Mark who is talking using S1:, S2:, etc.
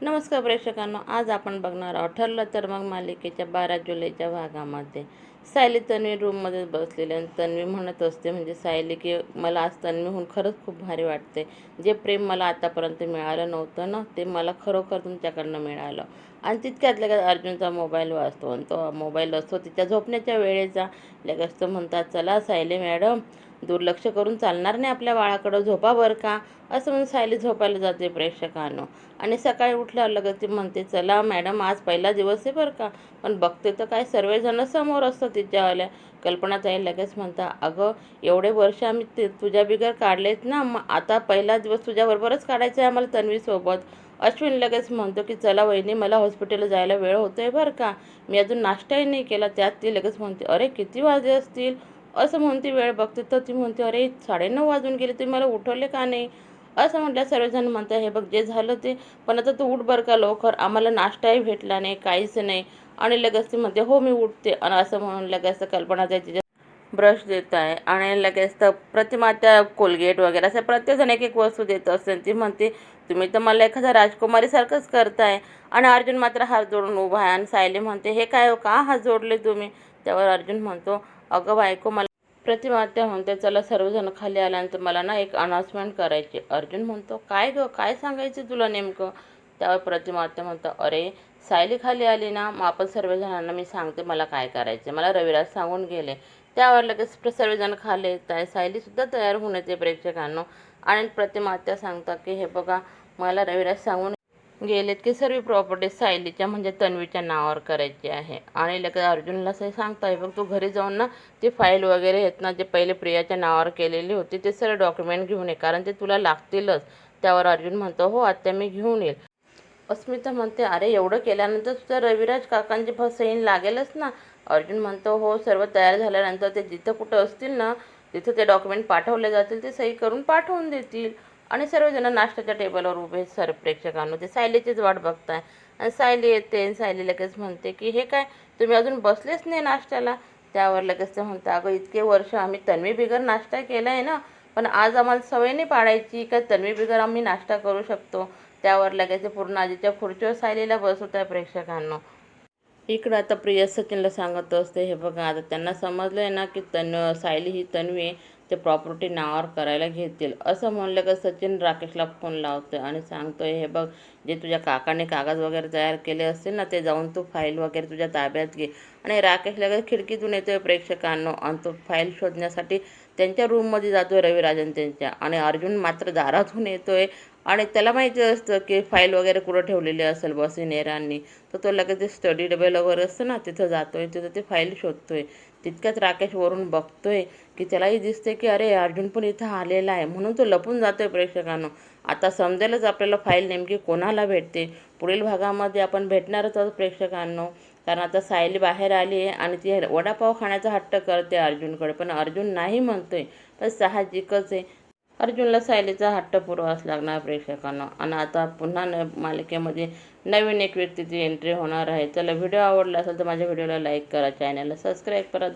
S1: नमस्कार प्रेक्षकांनो, आज आपण बघणार आहोत ठरलं तर मग मालिकेच्या 12 जुलैच्या भागामध्ये सायली तन्वी रूममध्ये बसलेली आणि तन्वी म्हणत असते म्हणजे सायली की मला आज तन्वीहून खरंच खूप भारी वाटते. जे प्रेम मला आतापर्यंत मिळालं नव्हतं ना, ते मला खरोखर तुमच्याकडनं मिळालं. आणि तितक्यात लगेच अर्जुनचा मोबाईल वाजतो आणि तो मोबाईल असतो तिच्या झोपण्याच्या वेळेचा. लगेच तो म्हणतात, चला सायली मॅडम, दुर्लक्ष करून चालणार नाही, आपल्या बाळाकडं झोपा बरं का, असं म्हणून सायली झोपायला जाते प्रेक्षकांनो. आणि सकाळी उठल्यावर लगेच ती म्हणते, चला मॅडम, आज पहिला दिवस आहे बरं का. पण बघते तर काय सर्वजण समोर असतं तिच्यावाल्या. कल्पनाताई लगेच म्हणता, अगं एवढे वर्ष आम्ही ते तुझ्या बिगर काढलेत ना, मग आता पहिला दिवस तुझ्याबरोबरच काढायचा आहे आम्हाला तन्वीसोबत. अश्विन लगेच म्हणतो की चला वहिनी, मला हॉस्पिटलला जायला वेळ होतो आहे बरं का, मी अजून नाश्ताही नाही केला. त्यात ती लगेच म्हणते, अरे किती वाजले असतील, असं म्हणते. वेळ बघते तर ती म्हणते, अरे 9:30 वाजून गेले, तुम्ही मला उठवले का नाही. असं म्हटलं सर्वजण म्हणतात, हे बघ जे झालं ते, पण आता तू उठ बरं का लवकर, आम्हाला नाश्ताही भेटला नाही, काहीच नाही. आणि लगेच ती म्हणते, हो मी उठते. आणि असं म्हणून लगेच कल्पना तिच्या ब्रश देत आहे आणि लगेच तर प्रतिमा त्या कोलगेट वगैरे असं प्रत्येकजण एक एक वस्तू देत असते. ती म्हणते, तुम्ही तर मला एखाद्या राजकुमारीसारखंच करताय. आणि अर्जुन मात्र हात जोडून उभा आहे. आणि सायली म्हणते, हे काय हो, का हात जोडले तुम्ही. त्यावर अर्जुन म्हणतो, अगं बायको, मला प्रतिमा आत्या म्हणते, चला सर्वजण खाली आल्यानंतर मला ना एक अनाउन्समेंट करायची. अर्जुन म्हणतो, काय गं, काय सांगायचं तुला नेमकं. त्यावर प्रतिमा आत्या म्हणतो, अरे सायली खाली आली ना, मग आपण सर्वजणांना मी सांगते मला काय करायचं, मला रविराज सांगून गेले. त्यावर लगेच सर्वजण खाली येत आहे. सायलीसुद्धा तयार होऊन येते प्रेक्षकांनो. आणि प्रतिमा आत्या सांगतात की हे बघा, मला रविराज सांगून गेलेत की सर्व प्रॉपर्टी सायलीच्या म्हणजे तन्वीच्या नावावर करायची आहे. आणि लगेच अर्जुनला सांगताय, बघ तू घरी जाऊन ना ती फाईल वगैरे आहेत ना, जे पहिले प्रियाच्या नावावर केलेली होती ते सर्व डॉक्युमेंट घेऊन ये, कारण ते तुला लागतीलच. त्यावर अर्जुन म्हणतो, हो आत्या मी घेऊन येईल. अस्मिता म्हणते, अरे एवढं केल्यानंतर तुझं रविराज काकांची सहीन लागेलच ना. अर्जुन म्हणतो, हो सर्व तयार झाल्यानंतर ते जिथं कुठं असतील ना, तिथं ते डॉक्युमेंट पाठवले जातील, ते सही करून पाठवून देतील. आणि सर्वजण नाश्त्याच्या टेबलवर उभे सर्व प्रेक्षकांनो ते सायलीचीच वाट बघताय. आणि सायली येते आणि सायली लगेच म्हणते की हे काय, तुम्ही अजून बसलेच नाही नाश्त्याला. त्यावर लगेच ते म्हणतं, अगं इतके वर्ष आम्ही तन्वी बिगर नाश्ता केला आहे ना, पण आज आम्हाला सवय नाही पाडायची का तन्वी बिगर आम्ही नाश्ता करू शकतो. त्यावर लगेच ते पूर्ण आजीच्या खुर्चीवर सायलीला बसवत आहे प्रेक्षकांनो. इकडं आता प्रिया सचिनला सांगत असते, हे बघा आता त्यांना समजलं आहे ना की सायली ही तन्वी ते प्रॉपर्टी नावावर करायला घेतील. असं म्हणलं का सचिन राकेशला फोन लावतोय आणि सांगतोय, हे बघ, जे तुझ्या काकाने कागद वगैरे तयार केले असतील ना, ते जाऊन तू फाईल वगैरे तुझ्या ताब्यात घे. आणि राकेश लगेच खिडकीतून येतोय प्रेक्षकांनो आणि तो फाईल शोधण्यासाठी त्यांच्या रूममध्ये जातोय रविराजन त्यांच्या. आणि अर्जुन मात्र दारातून येतोय आणि त्याला माहिती असतं की फाईल वगैरे कुठं ठेवलेली असेल बसिनेरांनी. तर तो लगेच ते स्टडी टेबल वगैरे असतं ना, तिथं जातोय, तिथं ते फाईल शोधतोय. तितक्यात राकेश वरून बघतोय की त्यालाही दिसते की अरे अर्जुन पण इथं आलेला आहे, म्हणून तो लपून जातोय प्रेक्षकांनो. आता समजेलच आपल्याला फाईल नेमकी कोणाला भेटते. पुढील भागामध्ये आपण भेटणारच आहोत प्रेक्षकांनो. कारण आता सायली बाहेर आली आहे आणि ती वडापाव खाण्याचा हट्ट करते अर्जुनकडे, पण अर्जुन नाही म्हणतोय. पण साहजिकच आहे, अर्जुनला सायलीचा हट्ट पुरवावाच लागणार प्रेक्षकांना. आणि आता पुन्हा मालिकेमध्ये नवीन एक व्यक्तीची एंट्री होणार आहे. चला, व्हिडिओ आवडला असेल तर माझ्या व्हिडिओला लाईक करा, चॅनलला सबस्क्राईब करा.